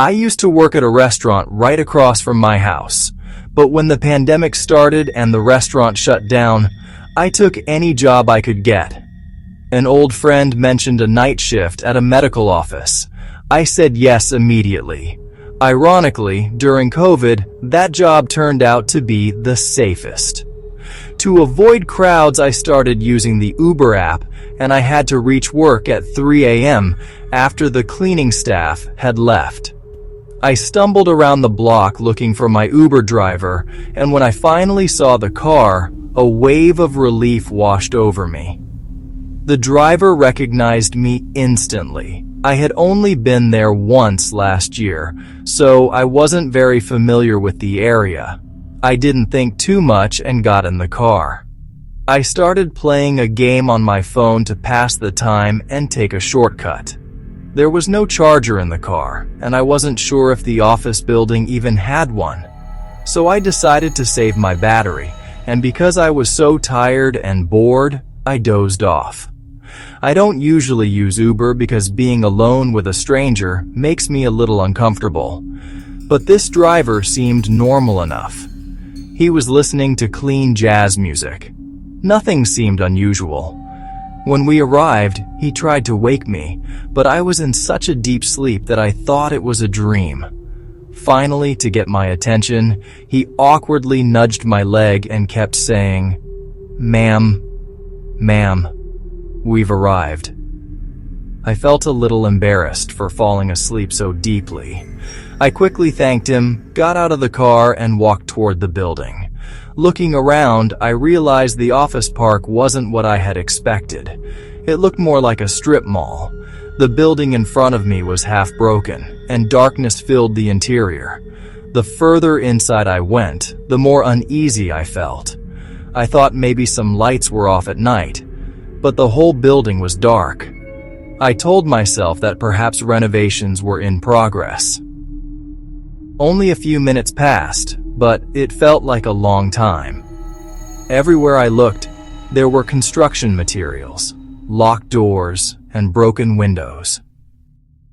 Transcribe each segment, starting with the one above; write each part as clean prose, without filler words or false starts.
I used to work at a restaurant right across from my house, but when the pandemic started and the restaurant shut down, I took any job I could get. An old friend mentioned a night shift at a medical office. I said yes immediately. Ironically, during COVID, that job turned out to be the safest. To avoid crowds, I started using the Uber app, and I had to reach work at 3 a.m. after the cleaning staff had left. I stumbled around the block looking for my Uber driver, and when I finally saw the car, a wave of relief washed over me. The driver recognized me instantly. I had only been there once last year, so I wasn't very familiar with the area. I didn't think too much and got in the car. I started playing a game on my phone to pass the time and take a shortcut. There was no charger in the car, and I wasn't sure if the office building even had one. So I decided to save my battery, and because I was so tired and bored, I dozed off. I don't usually use Uber because being alone with a stranger makes me a little uncomfortable. But this driver seemed normal enough. He was listening to clean jazz music. Nothing seemed unusual. When we arrived, he tried to wake me, but I was in such a deep sleep that I thought it was a dream. Finally, to get my attention, he awkwardly nudged my leg and kept saying, "Ma'am, we've arrived." I felt a little embarrassed for falling asleep so deeply. I quickly thanked him, got out of the car, and walked toward the building. Looking around, I realized the office park wasn't what I had expected. It looked more like a strip mall. The building in front of me was half broken, and darkness filled the interior. The further inside I went, the more uneasy I felt. I thought maybe some lights were off at night, but the whole building was dark. I told myself that perhaps renovations were in progress. Only a few minutes passed, but it felt like a long time. Everywhere I looked, there were construction materials, locked doors, and broken windows.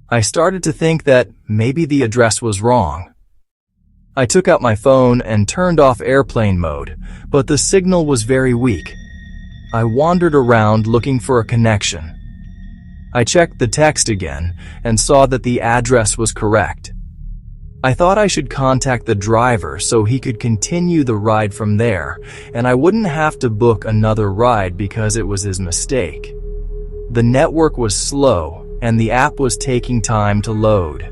I started to think that maybe the address was wrong. I took out my phone and turned off airplane mode, but the signal was very weak. I wandered around looking for a connection. I checked the text again and saw that the address was correct. I thought I should contact the driver so he could continue the ride from there, and I wouldn't have to book another ride because it was his mistake. The network was slow, and the app was taking time to load.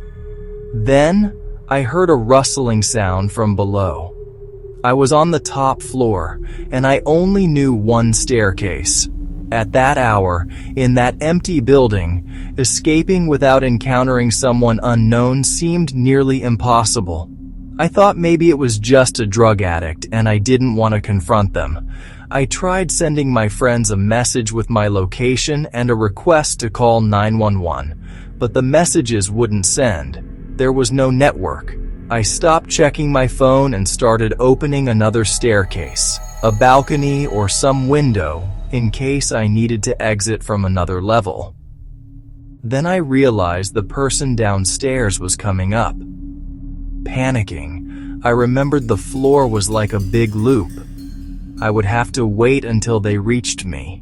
Then, I heard a rustling sound from below. I was on the top floor, and I only knew one staircase. At that hour, in that empty building, escaping without encountering someone unknown seemed nearly impossible. I thought maybe it was just a drug addict and I didn't want to confront them. I tried sending my friends a message with my location and a request to call 911, but the messages wouldn't send. There was no network. I stopped checking my phone and started opening another staircase, a balcony or some window, in case I needed to exit from another level. Then I realized the person downstairs was coming up. Panicking, I remembered the floor was like a big loop. I would have to wait until they reached me.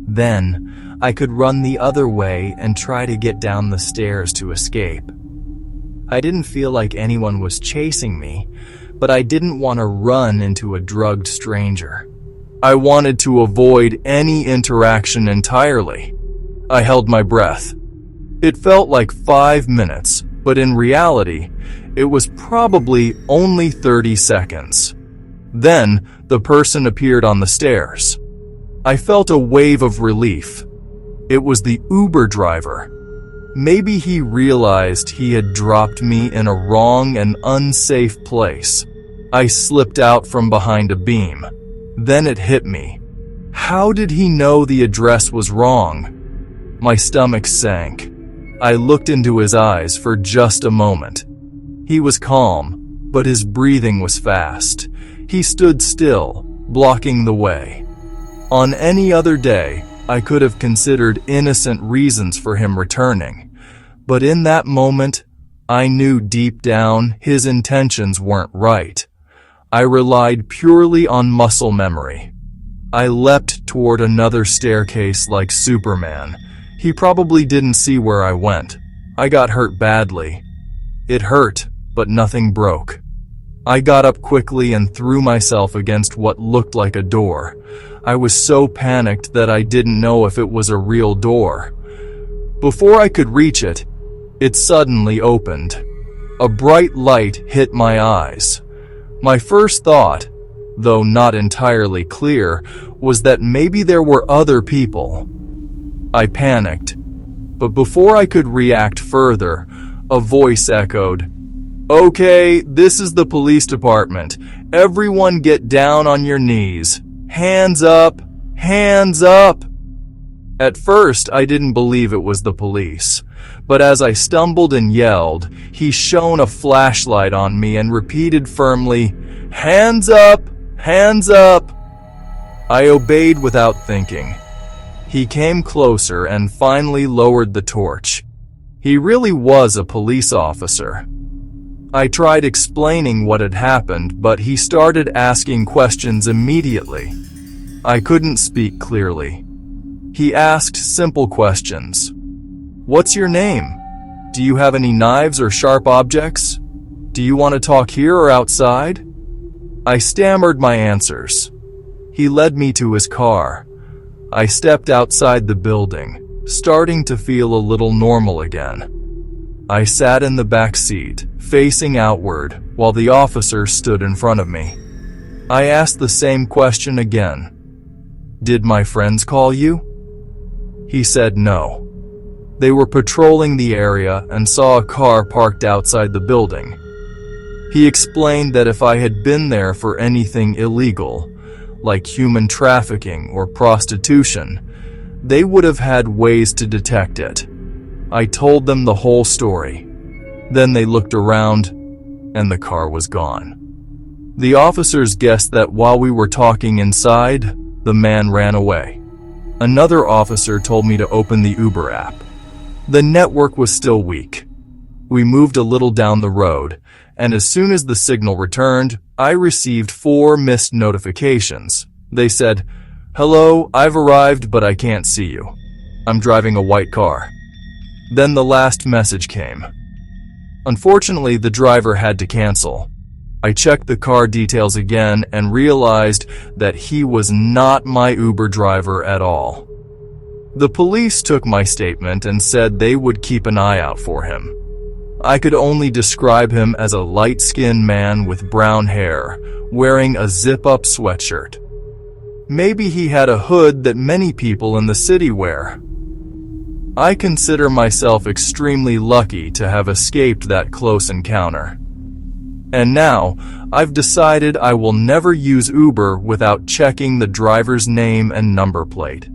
Then, I could run the other way and try to get down the stairs to escape. I didn't feel like anyone was chasing me, but I didn't want to run into a drugged stranger. I wanted to avoid any interaction entirely. I held my breath. It felt like 5 minutes, but in reality, it was probably only 30 seconds. Then, the person appeared on the stairs. I felt a wave of relief. It was the Uber driver. Maybe he realized he had dropped me in a wrong and unsafe place. I slipped out from behind a beam. Then it hit me. How did he know the address was wrong? My stomach sank. I looked into his eyes for just a moment. He was calm, but his breathing was fast. He stood still, blocking the way. On any other day, I could have considered innocent reasons for him returning. But in that moment, I knew deep down his intentions weren't right. I relied purely on muscle memory. I leapt toward another staircase like Superman. He probably didn't see where I went. I got hurt badly. It hurt, but nothing broke. I got up quickly and threw myself against what looked like a door. I was so panicked that I didn't know if it was a real door. Before I could reach it, it suddenly opened. A bright light hit my eyes. My first thought, though not entirely clear, was that maybe there were other people. I panicked, but before I could react further, a voice echoed, "Okay, this is the police department. Everyone get down on your knees. Hands up! Hands up!" At first, I didn't believe it was the police, but as I stumbled and yelled, he shone a flashlight on me and repeated firmly, "Hands up! Hands up!" I obeyed without thinking. He came closer and finally lowered the torch. He really was a police officer. I tried explaining what had happened, but he started asking questions immediately. I couldn't speak clearly. He asked simple questions. "What's your name? Do you have any knives or sharp objects? Do you want to talk here or outside?" I stammered my answers. He led me to his car. I stepped outside the building, starting to feel a little normal again. I sat in the back seat, facing outward, while the officer stood in front of me. I asked the same question again. "Did my friends call you?" He said no. They were patrolling the area and saw a car parked outside the building. He explained that if I had been there for anything illegal, like human trafficking or prostitution, they would have had ways to detect it. I told them the whole story. Then they looked around, and the car was gone. The officers guessed that while we were talking inside, the man ran away. Another officer told me to open the Uber app. The network was still weak. We moved a little down the road, and as soon as the signal returned, I received 4 missed notifications. They said, "Hello, I've arrived, but I can't see you. I'm driving a white car." Then the last message came. Unfortunately, the driver had to cancel. I checked the car details again and realized that he was not my Uber driver at all. The police took my statement and said they would keep an eye out for him. I could only describe him as a light-skinned man with brown hair, wearing a zip-up sweatshirt. Maybe he had a hood that many people in the city wear. I consider myself extremely lucky to have escaped that close encounter. And now, I've decided I will never use Uber without checking the driver's name and number plate.